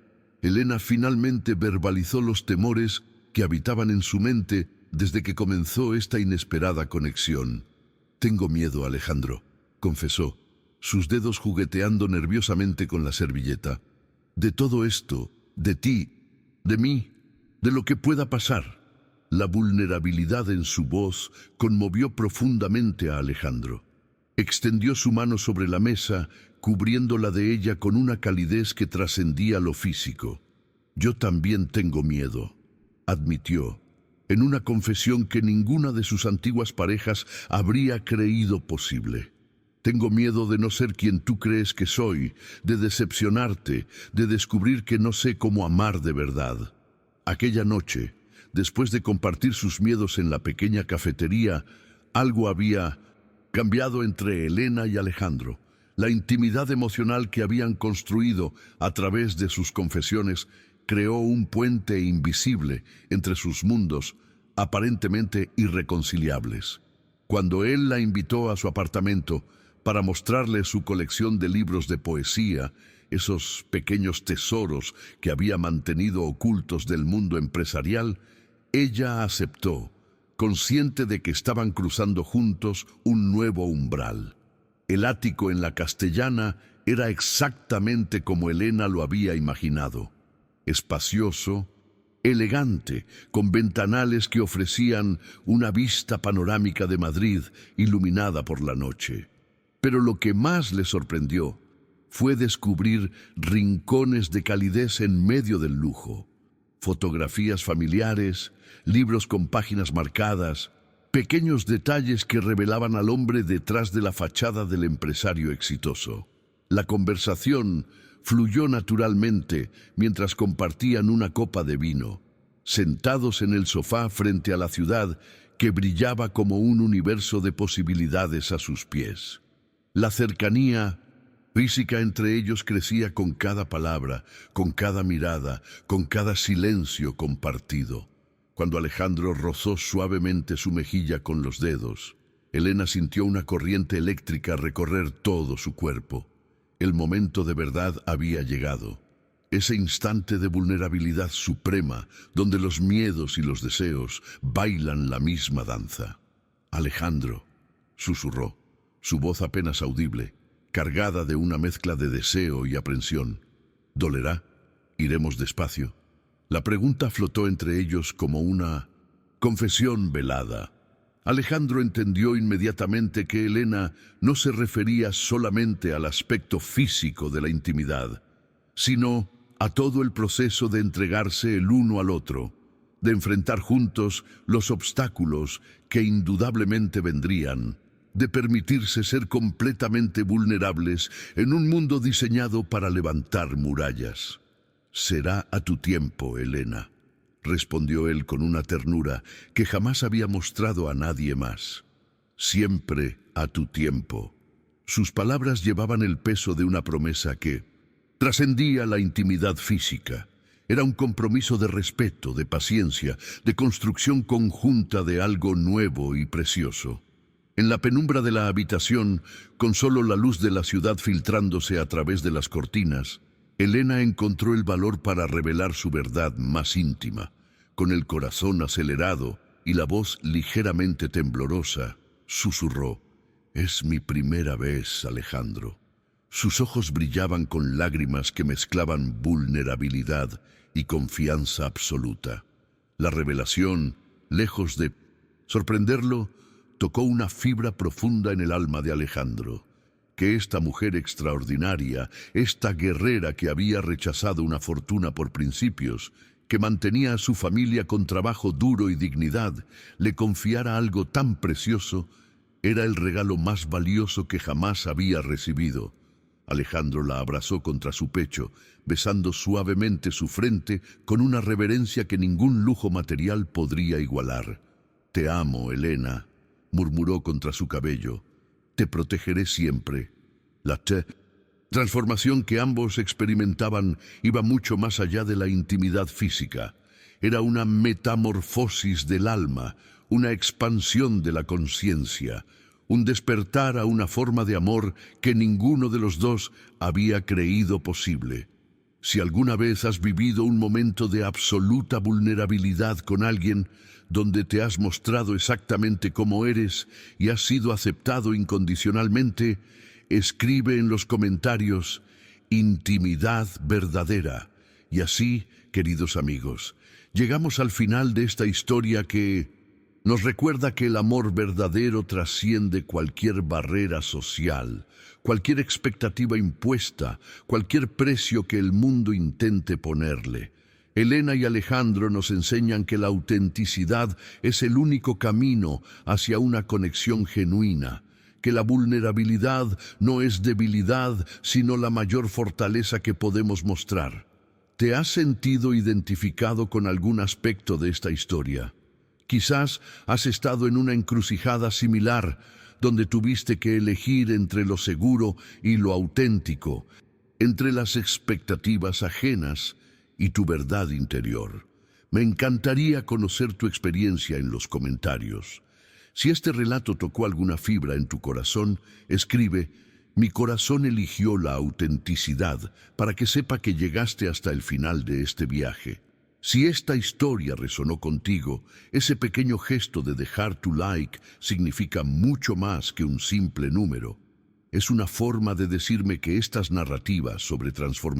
Elena finalmente verbalizó los temores que habitaban en su mente desde que comenzó esta inesperada conexión. «Tengo miedo, Alejandro», confesó, sus dedos jugueteando nerviosamente con la servilleta. «De todo esto, de ti, de mí, de lo que pueda pasar». La vulnerabilidad en su voz conmovió profundamente a Alejandro. Extendió su mano sobre la mesa, cubriéndola de ella con una calidez que trascendía lo físico. «Yo también tengo miedo», admitió, en una confesión que ninguna de sus antiguas parejas habría creído posible. «Tengo miedo de no ser quien tú crees que soy, de decepcionarte, de descubrir que no sé cómo amar de verdad». Aquella noche, después de compartir sus miedos en la pequeña cafetería, algo había cambiado entre Elena y Alejandro. La intimidad emocional que habían construido a través de sus confesiones creó un puente invisible entre sus mundos, aparentemente irreconciliables. Cuando él la invitó a su apartamento para mostrarle su colección de libros de poesía, esos pequeños tesoros que había mantenido ocultos del mundo empresarial, ella aceptó, consciente de que estaban cruzando juntos un nuevo umbral. El ático en la Castellana era exactamente como Elena lo había imaginado: espacioso, elegante, con ventanales que ofrecían una vista panorámica de Madrid iluminada por la noche. Pero lo que más le sorprendió fue descubrir rincones de calidez en medio del lujo. Fotografías familiares, libros con páginas marcadas, pequeños detalles que revelaban al hombre detrás de la fachada del empresario exitoso. La conversación fluyó naturalmente mientras compartían una copa de vino, sentados en el sofá frente a la ciudad que brillaba como un universo de posibilidades a sus pies. La cercanía física entre ellos crecía con cada palabra, con cada mirada, con cada silencio compartido. Cuando Alejandro rozó suavemente su mejilla con los dedos, Elena sintió una corriente eléctrica recorrer todo su cuerpo. El momento de verdad había llegado. Ese instante de vulnerabilidad suprema, donde los miedos y los deseos bailan la misma danza. «Alejandro», susurró, su voz apenas audible, cargada de una mezcla de deseo y aprensión. ¿Dolerá? ¿Iremos despacio? La pregunta flotó entre ellos como una confesión velada. Alejandro entendió inmediatamente que Helena no se refería solamente al aspecto físico de la intimidad, sino a todo el proceso de entregarse el uno al otro, de enfrentar juntos los obstáculos que indudablemente vendrían, de permitirse ser completamente vulnerables en un mundo diseñado para levantar murallas. «Será a tu tiempo, Helena», respondió él con una ternura que jamás había mostrado a nadie más. «Siempre a tu tiempo». Sus palabras llevaban el peso de una promesa que trascendía la intimidad física. Era un compromiso de respeto, de paciencia, de construcción conjunta de algo nuevo y precioso. En la penumbra de la habitación, con solo la luz de la ciudad filtrándose a través de las cortinas, Helena encontró el valor para revelar su verdad más íntima. Con el corazón acelerado y la voz ligeramente temblorosa, susurró: «Es mi primera vez, Alejandro». Sus ojos brillaban con lágrimas que mezclaban vulnerabilidad y confianza absoluta. La revelación, lejos de sorprenderlo, tocó una fibra profunda en el alma de Alejandro. Que esta mujer extraordinaria, esta guerrera que había rechazado una fortuna por principios, que mantenía a su familia con trabajo duro y dignidad, le confiara algo tan precioso, era el regalo más valioso que jamás había recibido. Alejandro la abrazó contra su pecho, besando suavemente su frente con una reverencia que ningún lujo material podría igualar. «Te amo, Helena», murmuró contra su cabello. «Te protegeré siempre». La transformación que ambos experimentaban iba mucho más allá de la intimidad física. Era una metamorfosis del alma, una expansión de la conciencia, un despertar a una forma de amor que ninguno de los dos había creído posible. Si alguna vez has vivido un momento de absoluta vulnerabilidad con alguien, donde te has mostrado exactamente como eres y has sido aceptado incondicionalmente, escribe en los comentarios «intimidad verdadera». Y así, queridos amigos, llegamos al final de esta historia que nos recuerda que el amor verdadero trasciende cualquier barrera social, cualquier expectativa impuesta, cualquier precio que el mundo intente ponerle. Helena y Alejandro nos enseñan que la autenticidad es el único camino hacia una conexión genuina, que la vulnerabilidad no es debilidad, sino la mayor fortaleza que podemos mostrar. ¿Te has sentido identificado con algún aspecto de esta historia? Quizás has estado en una encrucijada similar, donde tuviste que elegir entre lo seguro y lo auténtico, entre las expectativas ajenas y tu verdad interior. Me encantaría conocer tu experiencia en los comentarios. Si este relato tocó alguna fibra en tu corazón, escribe: «Mi corazón eligió la autenticidad», para que sepa que llegaste hasta el final de este viaje. Si esta historia resonó contigo, ese pequeño gesto de dejar tu like significa mucho más que un simple número. Es una forma de decirme que estas narrativas sobre transformación